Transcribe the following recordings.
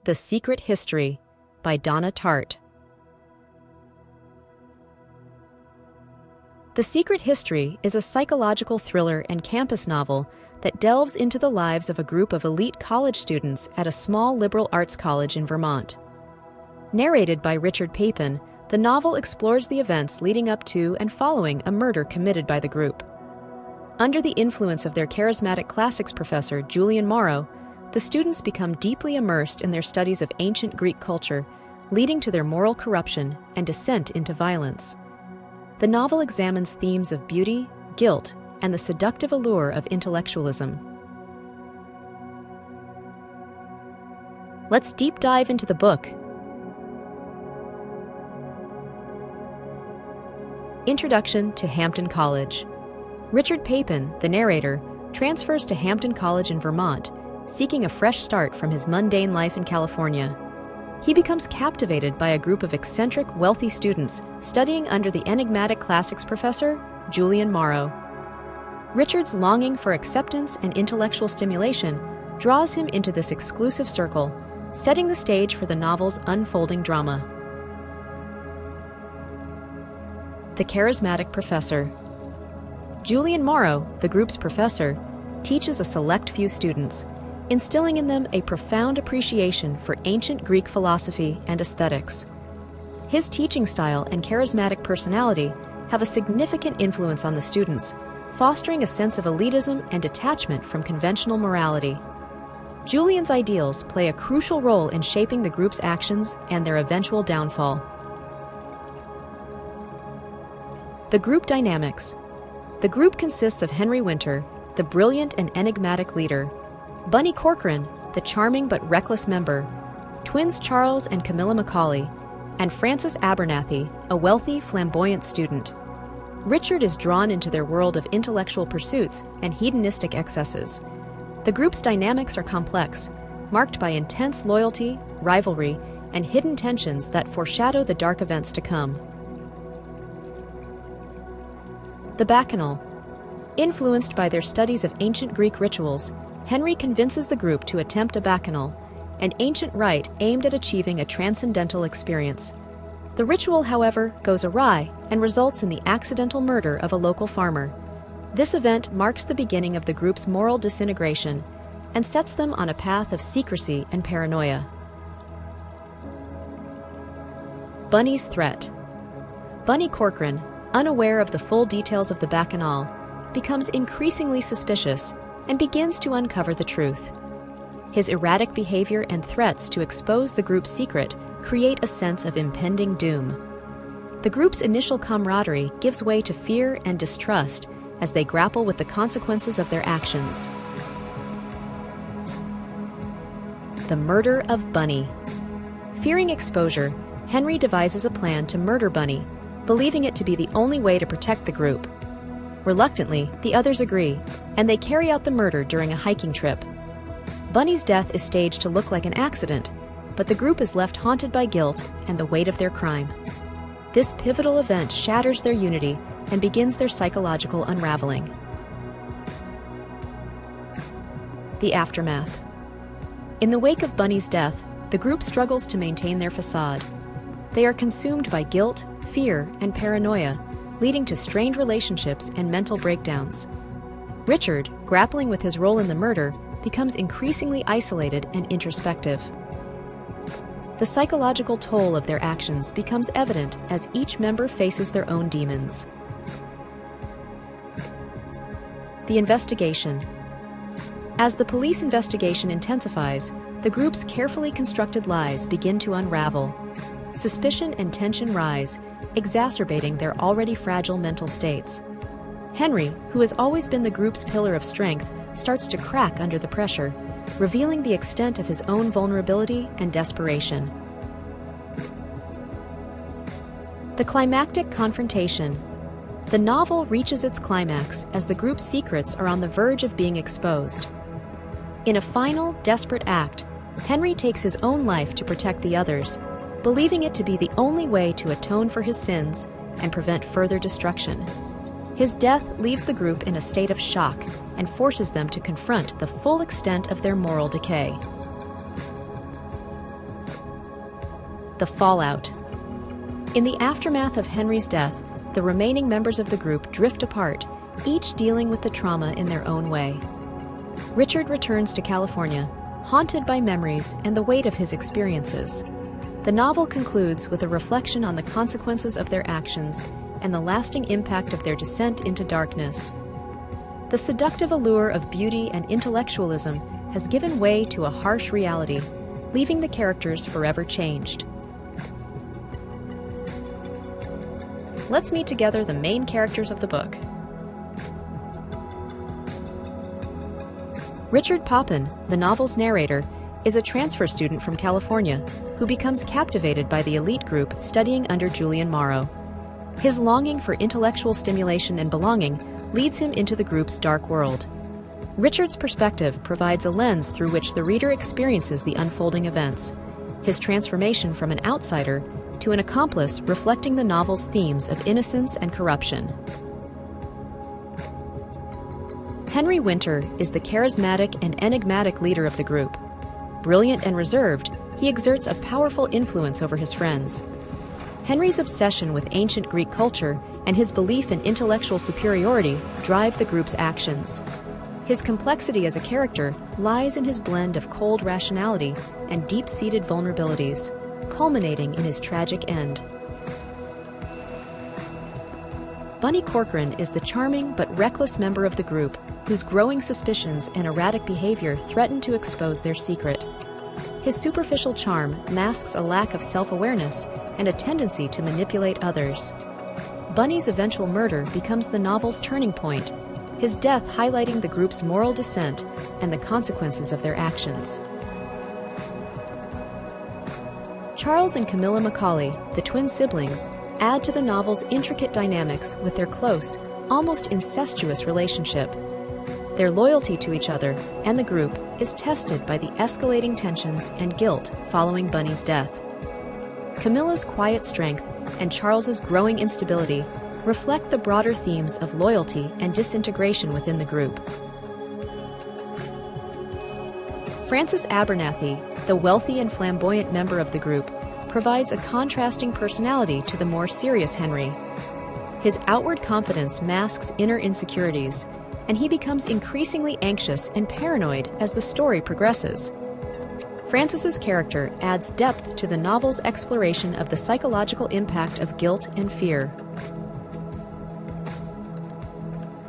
The Secret History by Donna Tartt. The Secret History is a psychological thriller and campus novel that delves into the lives of a group of elite college students at a small liberal arts college in Vermont. Narrated by Richard Papin, the novel explores the events leading up to and following a murder committed by the group. Under the influence of their charismatic classics professor, Julian Morrow, the students become deeply immersed in their studies of ancient Greek culture, leading to their moral corruption and descent into violence. The novel examines themes of beauty, guilt, and the seductive allure of intellectualism. Let's deep dive into the book. Introduction to Hampton College. Richard Papin, the narrator, transfers to Hampton College in Vermont, seeking a fresh start from his mundane life in California. He becomes captivated by a group of eccentric, wealthy students studying under the enigmatic classics professor, Julian Morrow. Richard's longing for acceptance and intellectual stimulation draws him into this exclusive circle, setting the stage for the novel's unfolding drama. The charismatic professor. Julian Morrow, the group's professor, teaches a select few students, instilling in them a profound appreciation for ancient Greek philosophy and aesthetics. His teaching style and charismatic personality have a significant influence on the students, fostering a sense of elitism and detachment from conventional morality. Julian's ideals play a crucial role in shaping the group's actions and their eventual downfall. The group dynamics. The group consists of Henry Winter, the brilliant and enigmatic leader, Bunny Corcoran, the charming but reckless member, twins Charles and Camilla Macaulay, and Frances Abernathy, a wealthy, flamboyant student. Richard is drawn into their world of intellectual pursuits and hedonistic excesses. The group's dynamics are complex, marked by intense loyalty, rivalry, and hidden tensions that foreshadow the dark events to come. The Bacchanal. Influenced by their studies of ancient Greek rituals, Henry convinces the group to attempt a bacchanal, an ancient rite aimed at achieving a transcendental experience. The ritual, however, goes awry and results in the accidental murder of a local farmer. This event marks the beginning of the group's moral disintegration and sets them on a path of secrecy and paranoia. Bunny's threat. Bunny Corcoran, unaware of the full details of the bacchanal, becomes increasingly suspicious and begins to uncover the truth. His erratic behavior and threats to expose the group's secret create a sense of impending doom. The group's initial camaraderie gives way to fear and distrust as they grapple with the consequences of their actions. The murder of Bunny. Fearing exposure, Henry devises a plan to murder Bunny, believing it to be the only way to protect the group. Reluctantly, the others agree, and they carry out the murder during a hiking trip. Bunny's death is staged to look like an accident, but the group is left haunted by guilt and the weight of their crime. This pivotal event shatters their unity and begins their psychological unraveling. The aftermath. In the wake of Bunny's death, the group struggles to maintain their facade. They are consumed by guilt, fear, and paranoia, leading to strained relationships and mental breakdowns. Richard, grappling with his role in the murder, becomes increasingly isolated and introspective. The psychological toll of their actions becomes evident as each member faces their own demons. The investigation. As the police investigation intensifies, the group's carefully constructed lies begin to unravel. Suspicion and tension rise, exacerbating their already fragile mental states. Henry, who has always been the group's pillar of strength, starts to crack under the pressure, revealing the extent of his own vulnerability and desperation. The climactic confrontation. The novel reaches its climax as the group's secrets are on the verge of being exposed. In a final, desperate act, Henry takes his own life to protect the others, believing it to be the only way to atone for his sins and prevent further destruction. His death leaves the group in a state of shock and forces them to confront the full extent of their moral decay. The fallout. In the aftermath of Henry's death, the remaining members of the group drift apart, each dealing with the trauma in their own way. Richard returns to California, haunted by memories and the weight of his experiences. The novel concludes with a reflection on the consequences of their actions and the lasting impact of their descent into darkness. The seductive allure of beauty and intellectualism has given way to a harsh reality, leaving the characters forever changed. Let's meet together the main characters of the book. Richard Poppin, the novel's narrator, is a transfer student from California who becomes captivated by the elite group studying under Julian Morrow. His longing for intellectual stimulation and belonging leads him into the group's dark world. Richard's perspective provides a lens through which the reader experiences the unfolding events, his transformation from an outsider to an accomplice reflecting the novel's themes of innocence and corruption. Henry Winter is the charismatic and enigmatic leader of the group. Brilliant and reserved, he exerts a powerful influence over his friends. Henry's obsession with ancient Greek culture and his belief in intellectual superiority drive the group's actions. His complexity as a character lies in his blend of cold rationality and deep-seated vulnerabilities, culminating in his tragic end. Bunny Corcoran is the charming but reckless member of the group whose growing suspicions and erratic behavior threaten to expose their secret. His superficial charm masks a lack of self-awareness and a tendency to manipulate others. Bunny's eventual murder becomes the novel's turning point, his death highlighting the group's moral descent and the consequences of their actions. Charles and Camilla Macaulay, the twin siblings, add to the novel's intricate dynamics with their close, almost incestuous relationship. Their loyalty to each other and the group is tested by the escalating tensions and guilt following Bunny's death. Camilla's quiet strength and Charles's growing instability reflect the broader themes of loyalty and disintegration within the group. Francis Abernathy, the wealthy and flamboyant member of the group, provides a contrasting personality to the more serious Henry. His outward confidence masks inner insecurities, and he becomes increasingly anxious and paranoid as the story progresses. Francis's character adds depth to the novel's exploration of the psychological impact of guilt and fear.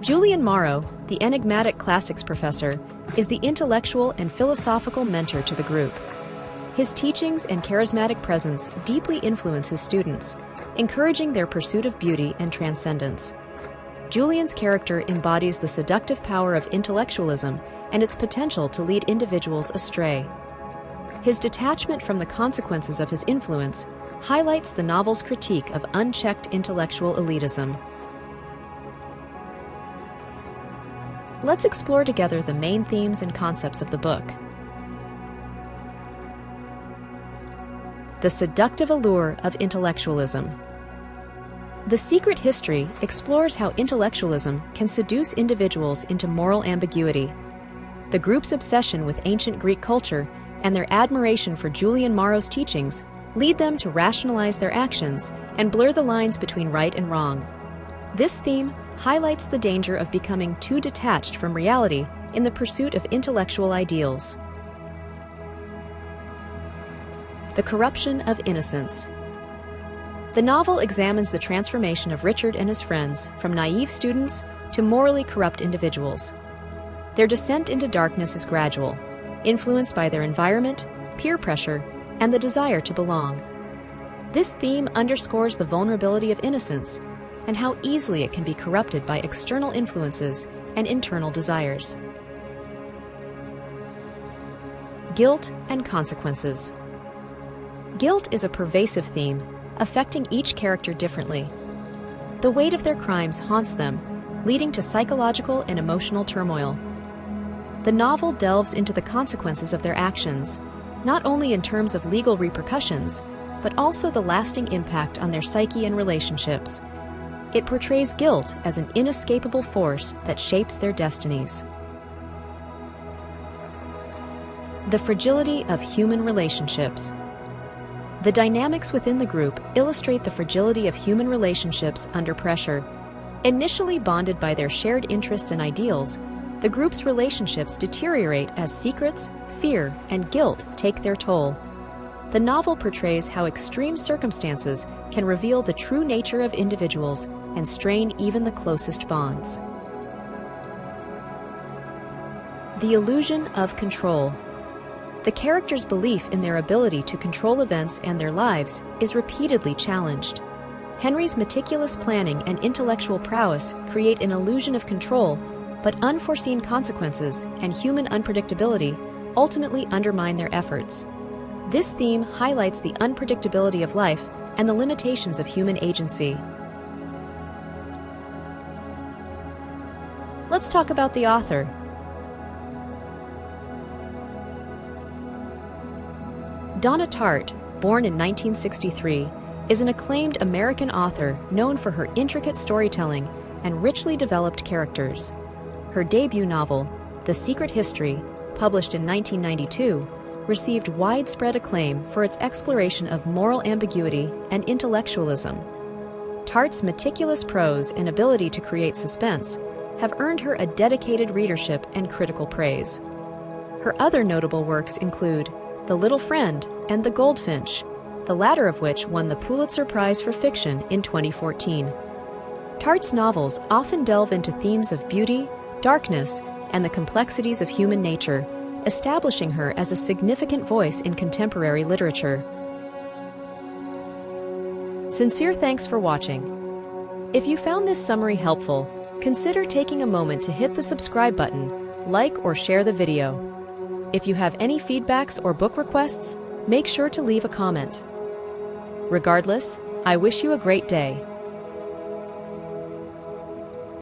Julian Morrow, the enigmatic classics professor, is the intellectual and philosophical mentor to the group. His teachings and charismatic presence deeply influence his students, encouraging their pursuit of beauty and transcendence. Julian's character embodies the seductive power of intellectualism and its potential to lead individuals astray. His detachment from the consequences of his influence highlights the novel's critique of unchecked intellectual elitism. Let's explore together the main themes and concepts of the book. The seductive allure of intellectualism. The Secret History explores how intellectualism can seduce individuals into moral ambiguity. The group's obsession with ancient Greek culture and their admiration for Julian Morrow's teachings lead them to rationalize their actions and blur the lines between right and wrong. This theme highlights the danger of becoming too detached from reality in the pursuit of intellectual ideals. The corruption of innocence. The novel examines the transformation of Richard and his friends from naive students to morally corrupt individuals. Their descent into darkness is gradual, influenced by their environment, peer pressure, and the desire to belong. This theme underscores the vulnerability of innocence and how easily it can be corrupted by external influences and internal desires. Guilt and consequences. Guilt is a pervasive theme, affecting each character differently. The weight of their crimes haunts them, leading to psychological and emotional turmoil. The novel delves into the consequences of their actions, not only in terms of legal repercussions, but also the lasting impact on their psyche and relationships. It portrays guilt as an inescapable force that shapes their destinies. The fragility of human relationships. The dynamics within the group illustrate the fragility of human relationships under pressure. Initially bonded by their shared interests and ideals, the group's relationships deteriorate as secrets, fear, and guilt take their toll. The novel portrays how extreme circumstances can reveal the true nature of individuals and strain even the closest bonds. The illusion of control. The characters' belief in their ability to control events and their lives is repeatedly challenged. Henry's meticulous planning and intellectual prowess create an illusion of control, but unforeseen consequences and human unpredictability ultimately undermine their efforts. This theme highlights the unpredictability of life and the limitations of human agency. Let's talk about the author. Donna Tartt, born in 1963, is an acclaimed American author known for her intricate storytelling and richly developed characters. Her debut novel, The Secret History, published in 1992, received widespread acclaim for its exploration of moral ambiguity and intellectualism. Tartt's meticulous prose and ability to create suspense have earned her a dedicated readership and critical praise. Her other notable works include The Little Friend and The Goldfinch, the latter of which won the Pulitzer Prize for Fiction in 2014. Tartt's novels often delve into themes of beauty, darkness, and the complexities of human nature, establishing her as a significant voice in contemporary literature. Sincere thanks for watching. If you found this summary helpful, consider taking a moment to hit the subscribe button, like or share the video. If you have any feedbacks or book requests, make sure to leave a comment. Regardless, I wish you a great day.